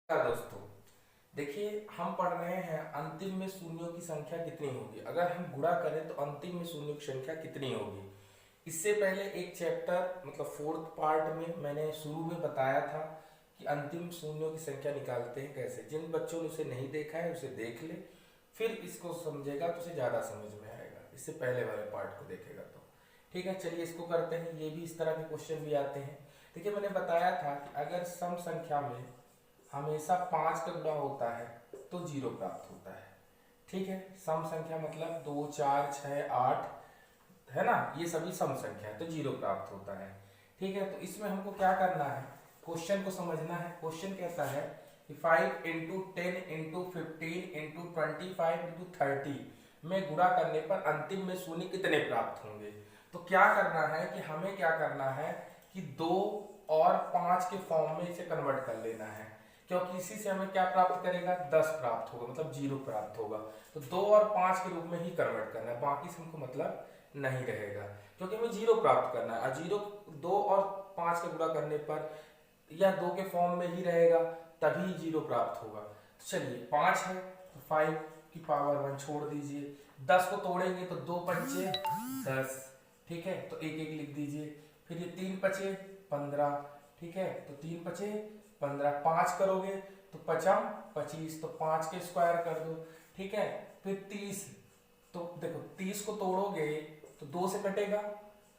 दोस्तों, देखिए हम पढ़ रहे हैं अंतिम में शून्यों की संख्या कितनी होगी। अगर हम गुणा करें तो अंतिम में शून्यों की संख्या कितनी होगी। इससे पहले एक चैप्टर मतलब फोर्थ पार्ट में मैंने शुरू में बताया था कि अंतिम शून्यों की संख्या निकालते हैं कैसे। जिन बच्चों ने उसे नहीं देखा है उसे देख ले, फिर इसको समझेगा तो उसे ज़्यादा समझ में आएगा, इससे पहले वाले पार्ट को देखेगा तो। ठीक है, चलिए इसको करते हैं। ये भी इस तरह के क्वेश्चन भी आते हैं। देखिए मैंने बताया था कि अगर सम संख्या में हमेशा 5 का गुणा होता है तो जीरो प्राप्त होता है। ठीक है, सम संख्या मतलब 2, 4, 6, 8 है ना, ये सभी सम संख्या है तो जीरो प्राप्त होता है। ठीक है, तो इसमें हमको क्या करना है, क्वेश्चन को समझना है। क्वेश्चन कहता है कि 5 इंटू 10 इंटू 15 इंटू 25 इंटू 30 में गुणा करने पर अंतिम में शून्य कितने प्राप्त होंगे। तो क्या करना है कि हमें क्या करना है कि 2 और 5 के फॉर्म में इसे कन्वर्ट कर लेना है, क्योंकि इसी से हमें क्या प्राप्त करेगा, 10 प्राप्त होगा, मतलब जीरो प्राप्त होगा। तो 2 और 5 के रूप में ही कन्वर्ट करना है, बाकी से हमको मतलब नहीं रहेगा, क्योंकि हमें जीरो प्राप्त करना है। और जीरो 2 और 5 का गुणा करने पर या 2 के फॉर्म में ही रहेगा, तभी जीरो प्राप्त होगा। तो चलिए 5 है तो 5 की पावर 1 छोड़ दीजिए। 10 को तोड़ेंगे तो 2 पंचे 10। ठीक है, तो एक एक लिख दीजिए। फिर ये 3 बचे 15। ठीक है, तो 3 बचे 15। 5 करोगे तो 5 25, तो 5 के स्क्वायर कर दो। ठीक है, फिर 30, तो देखो 30 को तोड़ोगे तो 2 से कटेगा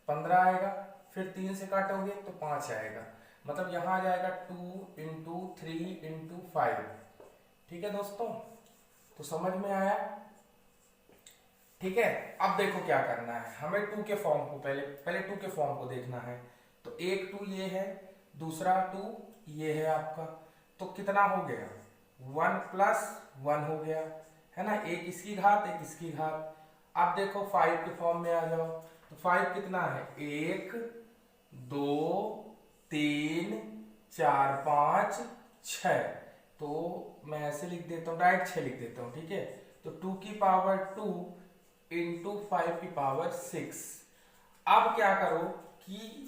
15 आएगा, फिर 3 से काटोगे तो 5 आएगा, मतलब यहां आ जाएगा 2 इंटू 3 इंटू 5। ठीक है दोस्तों, तो समझ में आया। ठीक है, अब देखो क्या करना है, हमें 2 के फॉर्म को पहले 2 के फॉर्म को देखना है। तो एक 2 ये है, दूसरा 2 ये है आपका, तो कितना हो गया, 1 प्लस 1 हो गया, है ना, एक इसकी घात एक इसकी घात। अब देखो 5 के फॉर्म में आ जाओ, तो 5 कितना है, 1 2 3 4 5 6। तो मैं ऐसे लिख देता हूँ, डायरेक्ट 6 लिख देता हूँ। ठीक है, तो 2 की पावर 2 इंटू 5 की पावर 6। अब क्या करो कि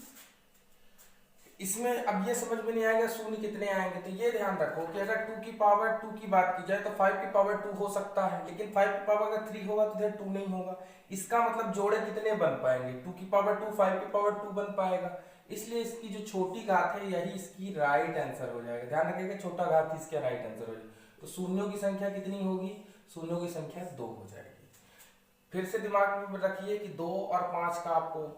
इसमें अब ये समझ में नहीं आएगा शून्य कितने आएंगे, तो ये ध्यान रखो कि अगर 2 की पावर 2 की बात की जाए तो 5 की पावर 2 हो सकता है, लेकिन 5 की पावर अगर 3 होगा तो इधर 2 नहीं होगा। इसका मतलब जोड़े कितने बन पाएंगे, 2 की पावर 2 5 की पावर 2 बन पाएगा। इसलिए इसकी जो छोटी घात है यही इसकी राइट आंसर हो जाएगा। ध्यान रखिएगा छोटा घात इसका राइट आंसर हो जाएगा। तो शून्यों की संख्या कितनी होगी, शून्यों की संख्या 2 हो जाएगी। फिर से दिमाग में रखिए कि 2 और 5 का आपको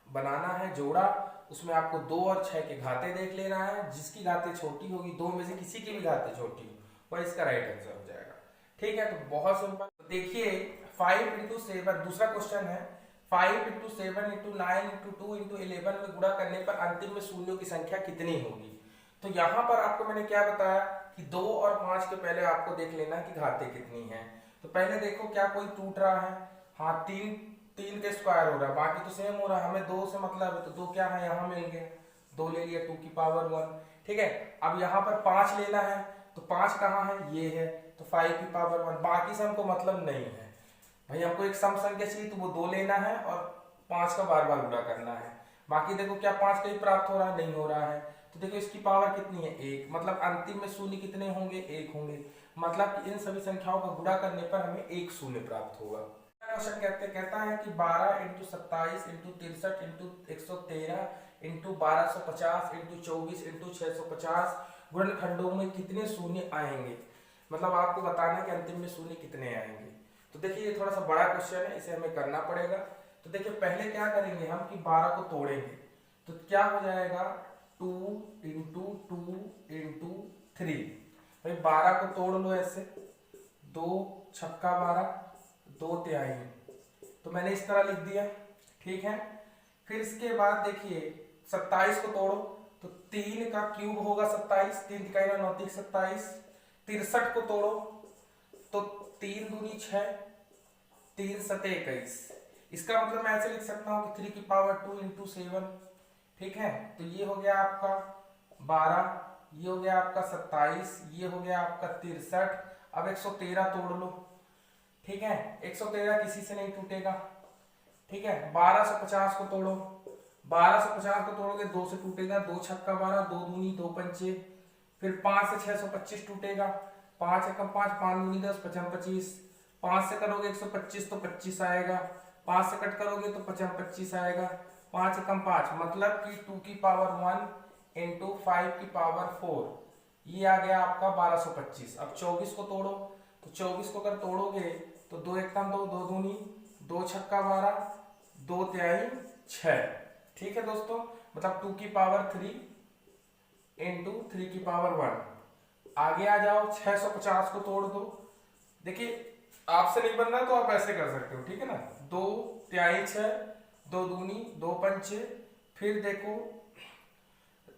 बनाना है जोड़ा, उसमें आपको 2 और 6 के घाते देख लेना है। जिसकी घातें छोटी होगी, 2 में से किसी की भी घातें छोटी हो, वह इसका राइट आंसर हो जाएगा। ठीक है, तो बहुत सिंपल। देखिए 5 इंटू 7, दूसरा क्वेश्चन है, 5 इंटू 7 इंटू 9 इंटू 2 इंटू 11 में गुणा करने पर अंतिम में शून्यों की संख्या कितनी होगी। तो यहां पर आपको मैंने क्या बताया कि 2 और 5 के पहले आपको देख लेना है कि घातें कितनी हैं। तो पहले देखो क्या कोई टूट रहा है, हाँ 3 3 के स्क्वायर हो रहा है, बाकी तो सेम हो रहा है, हमें 2 से मतलब है तो 2 क्या है, यहाँ मिल गया 2 ले लिया, 2 की पावर 1। ठीक है, अब यहाँ पर 5 लेना है, तो 5 कहाँ है, ये है, तो 5 की पावर 1। बाकी से हमको मतलब नहीं है भाई, हमको एक सम संख्या चाहिए तो वो 2 लेना है और 5 का बार बार गुणा करना है। बाकी देखो क्या 5 का ही प्राप्त हो रहा है, नहीं हो रहा है। तो देखो इसकी पावर कितनी है, 1, मतलब अंतिम में शून्य कितने होंगे, 1 होंगे, मतलब कि इन सभी संख्याओं का गुणा करने पर हमें 1 शून्य प्राप्त होगा। क्वेश्चन कहता है कि 12 into 27 into 63 into 113 into 1250 into 24 into 650 गुणनखंडों में कितने शून्य आएंगे। मतलब आपको बताना है कि अंतिम में शून्य कितने आएंगे। तो देखिए ये थोड़ा सा बड़ा क्वेश्चन है, इसे हमें करना पड़ेगा। तो देखिए पहले क्या करेंगे हम कि 12 को तोड़ेंगे, तो क्या हो जाएगा, 2 इंटू 2 इंटू 3। भाई 12 को तोड़ लो ऐसे, 2 छक्का 12, 2 तिहाई, तो मैंने इस तरह लिख दिया। ठीक है, फिर इसके बाद देखिए 27 को तोड़ो, तो 3 का क्यूब होगा 27, 3 तिहाई 9 27। 63 को तोड़ो तो 3 दूनी 6, 3 सते 21। इसका मतलब मैं ऐसे लिख सकता हूँ कि 3 की पावर 2 इंटू 7। ठीक है, तो ये हो गया आपका 12, ये हो गया आपका 27, ये हो गया आपका 63। अब 113 तोड़ लो। ठीक है, 113 किसी से नहीं टूटेगा। ठीक है, 1250 को तोड़ो, 1250 को तोड़ोगे 2 से टूटेगा, 2 छक्का 12, 2 दूनी 2 पंचे फिर 5 से 625 टूटेगा, 5 एकम 5, 5 दूनी 10, 5 25, 5 से करोगे 125 तो 25 आएगा, 5 से कट करोगे तो 5 25 आएगा, 5 एकम 5 मतलब कि 2 की पावर 1 इंटू 5 की पावर 4, ये आ गया आपका 1225। अब 24 को तोड़ो, तो 24 को अगर तोड़ोगे तो 2 एकम 2, 2 दूनी 2 छक्का 12, 2 तिहाई 6। ठीक है दोस्तों, मतलब 2 की पावर 3 इंटू 3 की पावर 1। आगे आ जाओ, 650 को तोड़ दो। देखिए आपसे नहीं बन रहा तो आप ऐसे कर सकते हो, ठीक है ना। 2 तिहाई 6, 2 दूनी 2 पंचे, फिर देखो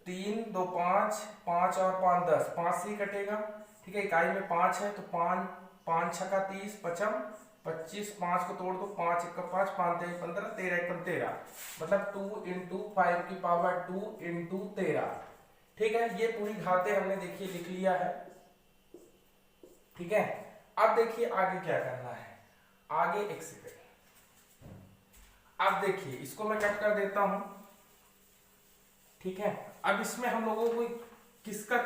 3 2 5, 5 और 5 10, 5 से ही कटेगा, ठीक है। इकाई में 5 है तो 5 5 छक्का 30, 55 25, 5 को तोड़ दो, 5 एकम 5, 5 तिहाई 15, 13 एकम 13, मतलब 2 इंटू 5 की पावर 2 इंटू 13। ठीक है, ये पूरी घातें हमने देखिए लिख लिया है, ठीक है। अब देखिए आगे क्या करना है, आगे एक सेकेंड, अब देखिए इसको मैं कट कर देता हूं, ठीक है। अब इसमें हम लोगों को किसका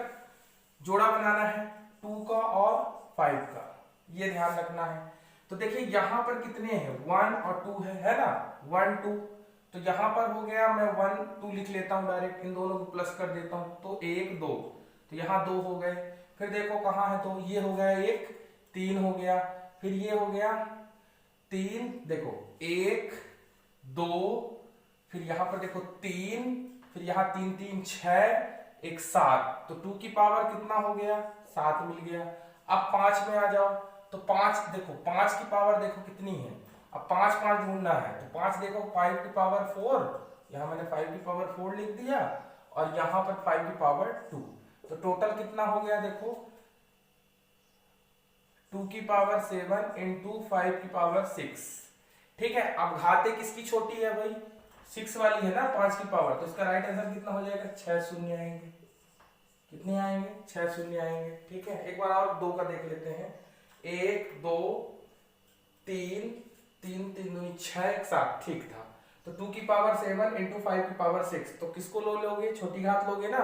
जोड़ा बनाना है, 2 का और 5 का, ये ध्यान रखना है। तो देखिए यहां पर कितने हैं, 1 और 2 है ना, 1 2, तो यहां पर हो गया, मैं 1 2 लिख लेता हूं डायरेक्ट, इन दोनों को प्लस कर देता हूं, तो 1 2, तो यहाँ 2 हो गए। फिर देखो कहाँ है, तो ये हो गया 1, 3 हो गया, फिर ये हो गया 3, देखो 1 2, फिर यहां पर देखो 3, फिर यहाँ 3 3 6, 1 7, तो 2 की पावर कितना हो गया, 7 मिल गया। अब 5 में आ जाओ, तो 5 देखो, 5 की पावर देखो कितनी है, अब 5 5 ढूंढना है, तो 5 देखो 5 की पावर 4, यहाँ मैंने 5 की पावर 4 लिख दिया, और यहाँ पर 5 की पावर 2, तो टोटल कितना हो गया देखो, 2 की पावर 7 इंटू 5 की पावर 6। ठीक है, अब घाते किसकी छोटी है भाई, 6 वाली है ना, 5 की पावर, तो इसका राइट आंसर कितना हो जाएगा, 6 शून्य आएंगे। कितने आएंगे, 6 शून्य आएंगे। ठीक है, एक बार और 2 का देख लेते हैं, 1 2 3 3 3 दूनी 6, 1 7, ठीक था। तो 2 की पावर 7 इंटू 5 की पावर 6, तो किसको लोगे, छोटी घात लोगे ना,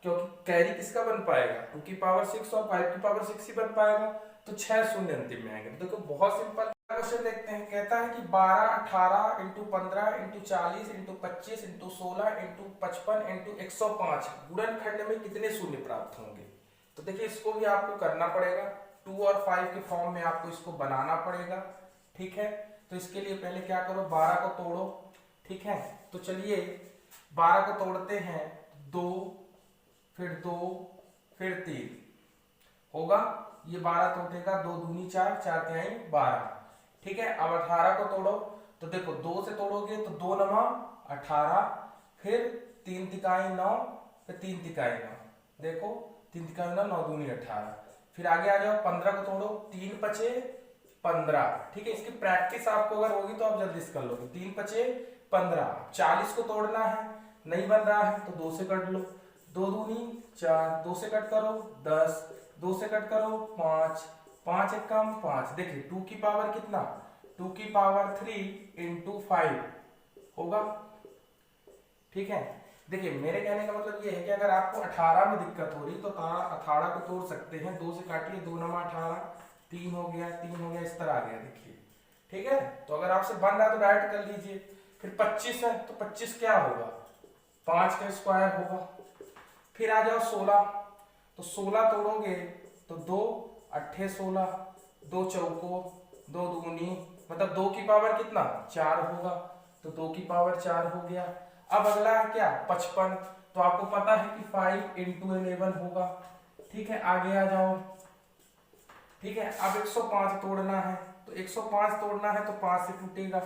क्योंकि कैरी किसका बन पाएगा, 2 की पावर 6 और 5 की पावर 6 ही बन पाएगा, तो 6 शून्य अंतिम में आएंगे। तो देखो बहुत सिंपल क्वेश्चन देखते हैं, कहता है कि 12 18 into 15 into 40 into 25 into 16 into 55 into 105 गुणनखंड में कितने शून्य प्राप्त होंगे। तो देखिए इसको भी आपको करना पड़ेगा, 2 और 5 के फॉर्म में आपको इसको बनाना पड़ेगा। ठीक है, तो इसके लिए पहले क्या करो, 12 को तोड़ो। ठीक है, तो चलिए 12 को तोड़ते हैं, 2 फिर 2 फिर 3 होगा, ये 12 तोड़ेगा, 2 दूनी 4, 4 तिहाई 12। ठीक है, अब 18 को तोड़ो, तो देखो 2 से तोड़ोगे तो 2 9 18, फिर 3 तिकाई 9, फिर 3 तिकाई 9, देखो 3 तिकाई 9, 9 दूनी 18, फिर आगे आ जाओ 15 को तोड़ो, 3 पचे 15। ठीक है, इसकी प्रैक्टिस आपको अगर होगी तो आप जल्दी से कर लोगे, 3 पचे 15। 40 को तोड़ना है, नहीं बन रहा है तो 2 से कट लो, 2 दूनी 4, 2 से कट करो 10, 2 से कट करो 5, 5 एकम 5, देखिए 2 की पावर कितना, 2 की पावर 3 इंटू 5 होगा। ठीक है, देखिए मेरे कहने का मतलब ये है कि अगर आपको 18 में दिक्कत हो रही तो 18 को तोड़ सकते हैं, 2 से काटिए, 2 9 18, 3 हो गया 3 हो गया, इस तरह आ गया देखिए। ठीक है, तो अगर आपसे बन रहा है तो राइट कर लीजिए। फिर 25 है तो 25 क्या होगा, 5 का स्क्वायर होगा। फिर आ जाओ 16, तो 16 तोड़ोगे तो 2 8 16, 2 चौको 2 दूनी, मतलब 2 की पावर कितना 4 होगा, तो 2 की पावर 4 हो गया। अब अगला है क्या 55, तो आपको पता है कि 5 इंटू 11 होगा। ठीक है, आगे आ जाओ। ठीक है, अब 105 तोड़ना है, तो 105 तोड़ना है तो 5 से टूटेगा।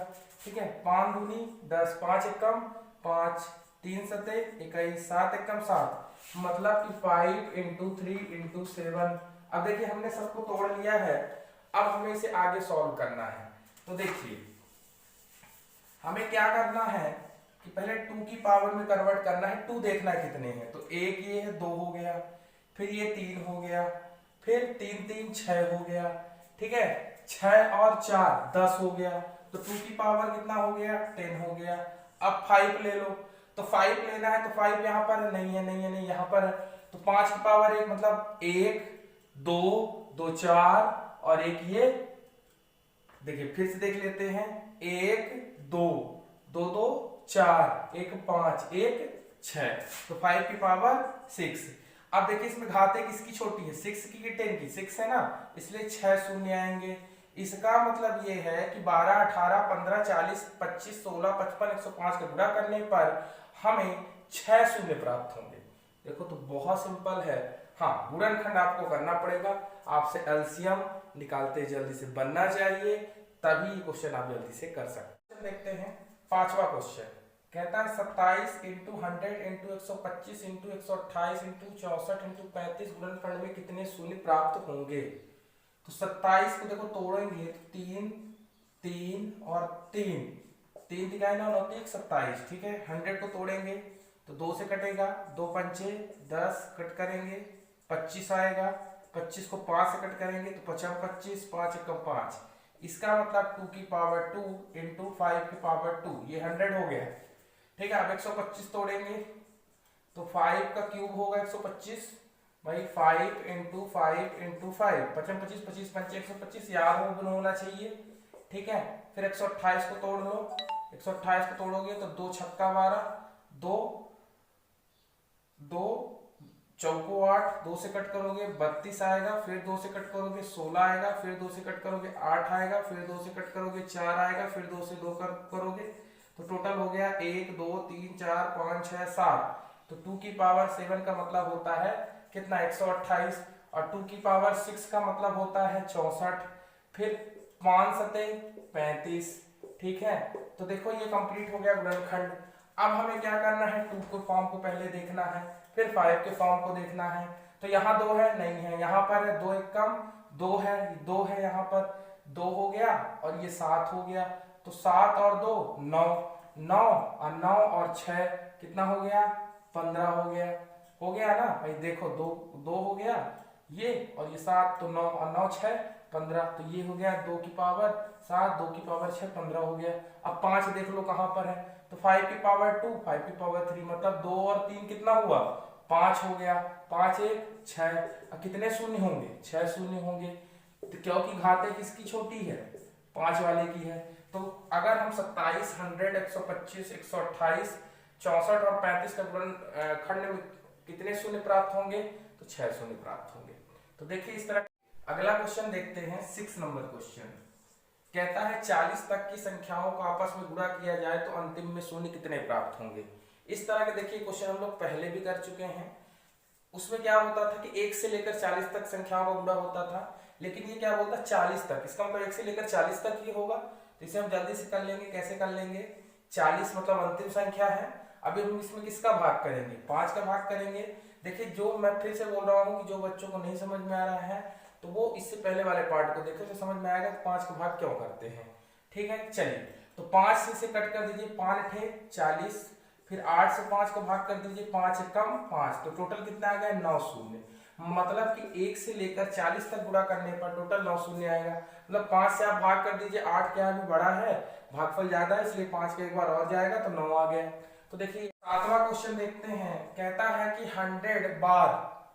ठीक है, 5 दूनी 10, 5 एकम 5, 3 सते 21, 7 एकम 7, मतलब कि 5 इंटू 3 इंटू 7। अब देखिए हमने सबको तोड़ लिया है, अब हमें इसे आगे सॉल्व करना है। तो देखिए हमें क्या करना है कि पहले 2 की पावर में कन्वर्ट करना है, 2 देखना है कितने हैं, तो एक ये है 2 हो गया, फिर ये 3 हो गया, फिर 3 3 6 हो गया। ठीक है, 6 और 4 10 हो गया, तो 2 की पावर कितना हो गया 10 हो गया। अब 5 ले लो, तो 5 लेना है, तो 5 यहाँ पर नहीं है, नहीं है, नहीं यहाँ पर है, तो 5 की पावर 1 मतलब 1 2 2 4 और एक ये, देखिए फिर से देख लेते हैं, 1 2 2 2 4 1 5 1 6, तो 5 की पावर 6। अब देखिए इसमें घातें किसकी छोटी है, 6 की 10 की, 6 है ना, इसलिए 6 शून्य आएंगे। इसका मतलब ये है कि 12 18 15 40 25 16 55 105 का गुणा करने पर हमें 6 शून्य प्राप्त होंगे। देखो तो बहुत सिंपल है। हाँ, गुणनखंड आपको करना पड़ेगा, आपसे एलसीएम निकालते जल्दी से बनना चाहिए, तभी ये क्वेश्चन आप जल्दी से कर सकते हैं। देखते हैं पांचवा क्वेश्चन, कहता है 27 into 100 into 125 into 128 into 64 into 35 गुणनखंड में कितने शून्य प्राप्त होंगे। तो 27 को देखो तोड़ेंगे तो 3 3 और 3 3 तिगाई 9 9 27, ठीक है। 100 को तोड़ेंगे तो 2 से कटेगा, 2 पंचे 10 कट करेंगे 25 आएगा, 25 को 5 से कट करेंगे तो 5 25 5 एकम 5, इसका मतलब 2 की पावर 2 इंटू 5 की पावर 2, ये 100 हो गया, ठीक है। अब 125 तोड़ेंगे तो 5 का क्यूब होगा 125, भाई 5 इंटू 5 इंटू 5, 25 25 25 पंचे 125, याद हो होना चाहिए, ठीक है। फिर 128 को तोड़ लो, 128 को तोड़ोगे तो 2 छक्का 12, 2 2 चौको 8, 2 से कट करोगे 32 आएगा, फिर 2 से कट करोगे 16 आएगा, फिर 2 से कट करोगे 8 आएगा, फिर 2 से कट करोगे 4 आएगा, फिर 2 से 2 करोगे तो टोटल हो गया 1 2 3 4 5 6 7। तो 2 की पावर 7 का मतलब होता है कितना, 128, और 2 की पावर 6 का मतलब होता है 64, फिर 5 सते 35, ठीक है। तो देखो ये कंप्लीट हो गया गुणनखंड। अब हमें क्या करना है, 2 के फॉर्म को पहले देखना है, फिर 5 के फॉर्म को देखना है। तो यहाँ 2 है, नहीं है, यहाँ पर है 2 एक कम 2 है, 2 है, यहाँ पर 2 हो गया और ये 7 हो गया, तो 7 और 2 9, 9 और 9 और 6 कितना हो गया, 15 हो गया, हो गया ना भाई। देखो 2 2 हो गया ये, और ये 7, तो 9 और 9 6 15, तो ये हो गया 2 की पावर 7 2 की पावर 6 15 हो गया। अब 5 देख लो कहां पर है, तो 5 की पावर 2 5 की पावर 3, मतलब 2 और 3 कितना हुआ, 5 हो गया, 5 1 6, अब कितने शून्य होंगे, 6 शून्य होंगे, तो क्योंकि घातें किसकी छोटी है, 5 वाले की है। तो अगर हम 27 100 125 128 64 और 35 का गुणनखंड में कितने शून्य प्राप्त होंगे, तो 6 शून्य प्राप्त होंगे। तो देखिए इस तरह। अगला क्वेश्चन देखते हैं 6 नंबर क्वेश्चन, कहता है 40 तक की संख्याओं को आपस में गुणा किया जाए तो अंतिम में शून्य कितने प्राप्त होंगे। इस तरह के देखिए क्वेश्चन हम लोग पहले भी कर चुके हैं। उसमें क्या होता था कि 1 से लेकर 40 तक संख्याओं का गुणा होता था, लेकिन ये क्या बोलता है 40 तक, इसका मतलब 1 से लेकर 40 तक ही होगा। तो इसे हम जल्दी से कर लेंगे, कैसे कर लेंगे, 40 मतलब अंतिम संख्या है, अभी हम इसमें किसका भाग करेंगे, 5 का भाग करेंगे। देखिए जो मैं फिर से बोल रहा हूँ कि जो बच्चों को नहीं समझ में आ रहा है तो वो इससे पहले वाले पार्ट को देखो तो समझ में आएगा 5 का भाग क्यों करते हैं, ठीक है। चलिए तो 5 से कट कर दीजिए, 5 × 40, फिर 8 से 5 का भाग कर दीजिए, 5 कम 5, तो टोटल कितना आ गया 9 शून्य, मतलब कि 1 से लेकर 40 तक गुणा करने पर टोटल 9 शून्य आएगा। मतलब 5 से आप भाग कर दीजिए, 8 क्या अभी बड़ा है, भागफल ज्यादा है, इसलिए 5 का एक बार और जाएगा तो 9 आ गया। तो देखिए 7वां क्वेश्चन देखते हैं, कहता है कि 100 बार,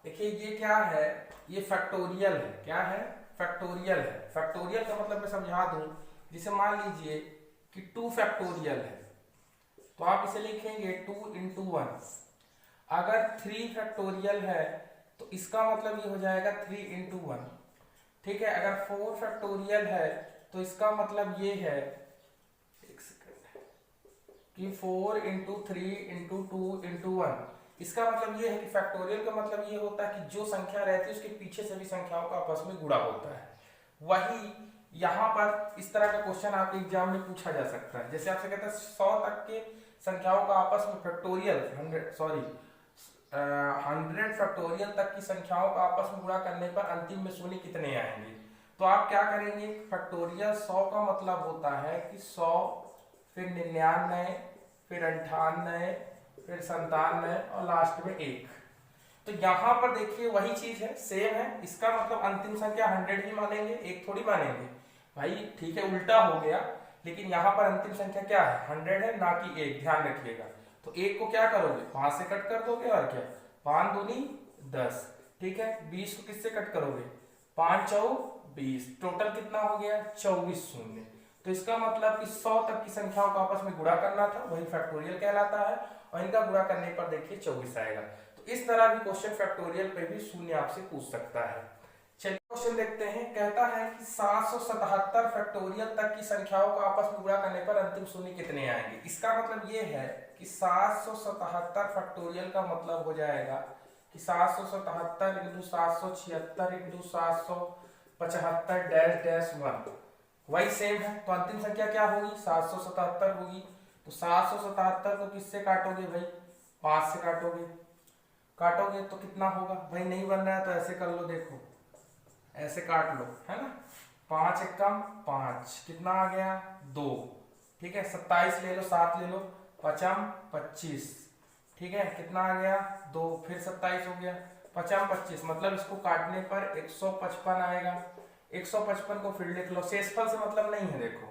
देखिए ये क्या है, ये फैक्टोरियल है, क्या है, फैक्टोरियल है। फैक्टोरियल का मतलब मैं समझा दूं, जिसे मान लीजिए कि 2 फैक्टोरियल है तो आप इसे लिखेंगे 2 × 1। अगर 3 फैक्टोरियल है तो इसका मतलब ये हो जाएगा 3 × 1, ठीक है। अगर 4 फैक्टोरियल है तो इसका मतलब ये है, एक सेकंड, कि 4 × 3 × 2 × 1। इसका मतलब ये है कि फैक्टोरियल का मतलब ये होता है कि जो संख्या रहती है उसके पीछे सभी संख्याओं का आपस में गुणा होता है। वही यहाँ पर इस तरह का क्वेश्चन आपके एग्जाम में पूछा जा सकता है। जैसे आपसे कहता है 100 तक के संख्याओं का आपस में फैक्टोरियल 100 फैक्टोरियल तक की संख्याओं का आपस में गुणा करने पर अंतिम में शून्य कितने आएंगे। तो आप क्या करेंगे, फैक्टोरियल 100 का मतलब होता है कि 100 फिर 99 फिर 98 फिर 97 और लास्ट में 1। तो यहाँ पर देखिए वही चीज है, सेम है। इसका मतलब अंतिम संख्या 100 ही मानेंगे, 1 थोड़ी मानेंगे भाई, ठीक है, उल्टा हो गया। लेकिन यहाँ पर अंतिम संख्या क्या है, 100 है, ना कि 1, ध्यान रखिएगा। तो 1 को क्या करोगे, 5 से कट कर दोगे और क्या, 5 दूनी 10। ठीक है, 20 को किससे कट करोगे? 5 चौक 20, टोटल कितना हो गया? 24 शून्य। तो इसका मतलब कि 100 तक की संख्याओं को आपस में गुणा करना था, वही फैक्टोरियल कहलाता है, और इनका गुणा करने पर देखिए 24 आएगा। तो इस तरह भी क्वेश्चन फैक्टोरियल पे भी शून्य आपसे पूछ सकता है। चलिए क्वेश्चन देखते हैं। कहता है कि 777 फैक्टोरियल तक की संख्याओं को आपस में गुणा करने पर अंतिम शून्य कितने आएंगे। इसका मतलब ये है कि 777 फैक्टोरियल का मतलब हो जाएगा कि 777 इंटू 776 इंटू 775 डैश डैश 1, वही सेम है। तो अंतिम संख्या क्या होगी? 777 होगी। तो 777 को किससे काटोगे भाई? 5 से काटोगे। काटोगे तो कितना होगा भाई? नहीं बन रहा है तो ऐसे कर लो, देखो ऐसे काट लो, है ना। 5 एकम 5, कितना आ गया? 2। ठीक है, 27 ले लो, 7 ले लो, पचम 25। ठीक है, कितना आ गया? 2, फिर 27 हो गया, पचम 25, मतलब इसको काटने पर 155 आएगा। 155 को फिर लिख लो, शेषफल से मतलब नहीं है। देखो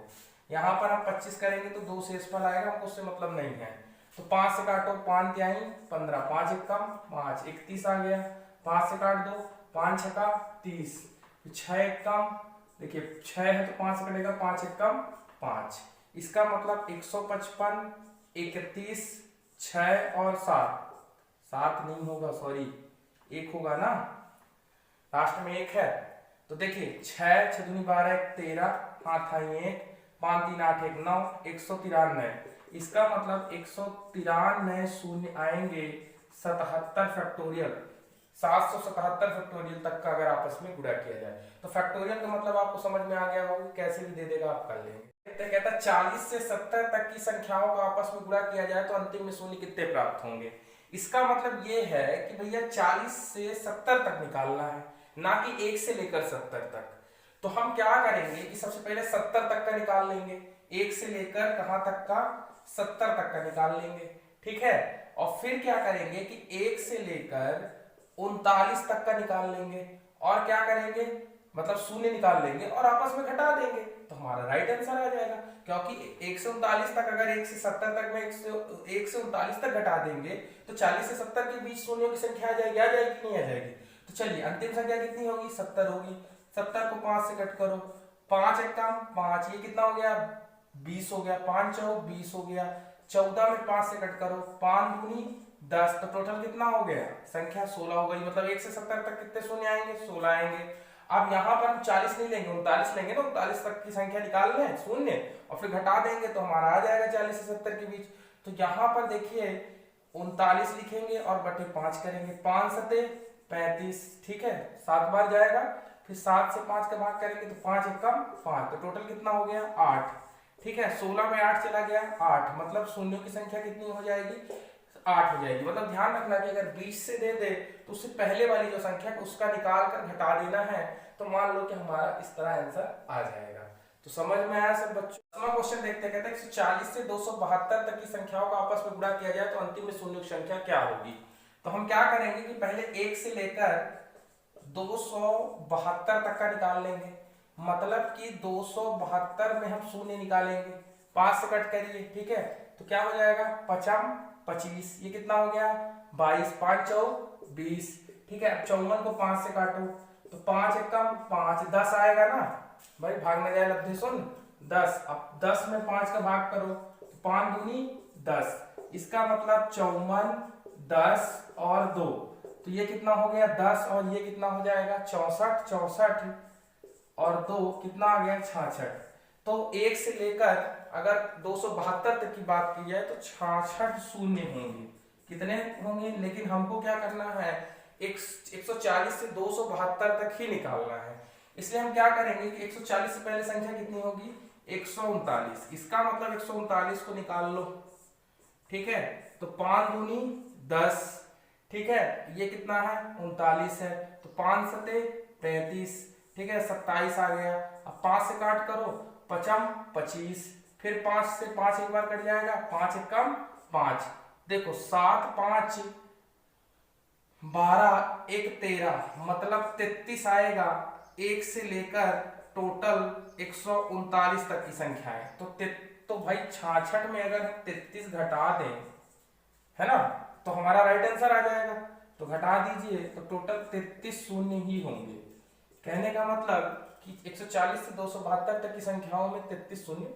यहाँ पर हम 25 करेंगे तो 2 शेषफल आएगा, हमको उससे मतलब नहीं है। तो 5 से काटो, 5 त्याई 15, 5 एकम 5, 31 आ गया। 5 से काट दो, 5 छका 30, 6 एकम, देखिए 6 है तो 5 से कटेगा, 5 एकम 5। इसका मतलब 155, 31, 6 और 7, 7 नहीं होगा, सॉरी 1 होगा ना, लास्ट में 1 है। तो देखिए 6 6 दूनी 12, 13, हाथ आई 1, 5 3 8 1 9, 193। इसका मतलब 193 शून्य आएंगे 77 फैक्टोरियल, 777 फैक्टोरियल तक का अगर आपस में गुणा किया जाए। तो फैक्टोरियल का मतलब आपको समझ में आ गया होगा, कैसे भी दे देगा आप कर लेंगे। कहता 40 से 70 तक की संख्याओं को आपस में गुणा किया जाए तो अंतिम में शून्य कितने प्राप्त होंगे। इसका मतलब ये है कि भैया 40 से 70 तक निकालना है, ना कि 1 से लेकर 70 तक। तो हम क्या करेंगे कि सबसे पहले 70 तक का निकाल लेंगे, 1 से लेकर कहां तक का? 70 तक का निकाल लेंगे। ठीक है, और फिर क्या करेंगे कि 1 से लेकर 39 तक का निकाल लेंगे, और क्या करेंगे मतलब शून्य निकाल लेंगे और आपस में घटा देंगे, तो हमारा राइट आंसर आ जाएगा। क्योंकि 1 से 39 तक, अगर 1 से 70 तक में 1 से 39 तक घटा देंगे तो 40 से 70 के बीच शून्यों की संख्या आ जाएगी कि नहीं आ जाएगी। तो चलिए अंतिम संख्या कितनी होगी? 70 होगी। 70 को 5 से कट करो, 5 एकम 5, ये कितना हो गया? 20 हो गया, 5 चौक 20 हो गया। 14 में 5 से कट करो, 5 दूनी 10, तो टोटल कितना हो गया? संख्या 16 हो गई। मतलब 1 से 70 तक कितने शून्य आएंगे? 16 आएंगे। अब यहाँ पर हम 40 नहीं लेंगे, 39 लेंगे ना, 39 तक की संख्या निकाल लें शून्य, और फिर घटा देंगे तो हमारा आ जाएगा 40 से 70 के बीच। तो यहाँ पर देखिए 39 लिखेंगे और बटे 5 करेंगे, 5 सते 35। ठीक है, 7 बार जाएगा, फिर 7 से 5 का भाग करेंगे तो 5 एकम 5, तो टोटल कितना हो गया? 8। ठीक है, 16 में 8 चला गया, 8, मतलब शून्यों की संख्या कितनी हो जाएगी? 8 हो जाएगी। मतलब ध्यान रखना कि अगर 20 से दे दे तो उससे पहले वाली जो संख्या है उसका निकाल कर घटा देना है, तो मान लो कि हमारा इस तरह आंसर आ जाएगा। तो समझ में आया सब बच्चों। अगला क्वेश्चन देखते हैं। कहते हैं 140 से 272 तक की संख्याओं का आपस में गुणा किया जाए तो अंतिम में शून्य की संख्या क्या होगी। तो हम क्या करेंगे कि पहले 1 से लेकर 272 तक का निकाल लेंगे, मतलब कि 272 में हम शून्य निकालेंगे, 5 से कट करिए। ठीक है, तो क्या हो जाएगा? पचम 25, ये कितना हो गया? 22, 5 चौक 20। ठीक है, अब 54 को 5 से काटो तो 5 एकम 5, 10 आएगा ना भाई, भाग में जाए लब्धि सुन 10। अब 10 में 5 का भाग करो तो 5 दूनी 10, इसका मतलब 54, 10 और 2, तो ये कितना हो गया? 10, और ये कितना हो जाएगा? 64, 64 और 2 कितना आ गया? 66। तो 1 से लेकर अगर 272 तक की बात की जाए तो 66 शून्य होंगे। कितने होंगे? लेकिन हमको क्या करना है? 140 से 272 तक ही निकालना है, इसलिए हम क्या करेंगे कि 140 से पहले संख्या कितनी होगी? 139। इसका मतलब 139 को निकाल लो। ठीक है, तो 5 दूनी 10। ठीक है, ये कितना है? 39 है, तो 5 सते 35। ठीक है, 27 आ गया। अब 5 से काट करो, पचम 25, फिर 5 से 5 एक बार कट जाएगा, 5 एकम 5। देखो 7 5 12 1 13, मतलब 33 आएगा। 1 से लेकर टोटल 139 तक की संख्या है। तो भाई 66 में अगर 33 घटा दें, है ना, तो हमारा राइट आंसर आ जाएगा। तो घटा दीजिए तो टोटल 33 शून्य ही होंगे। कहने का मतलब कि 140 से 272 तक की संख्याओं में 33 शून्य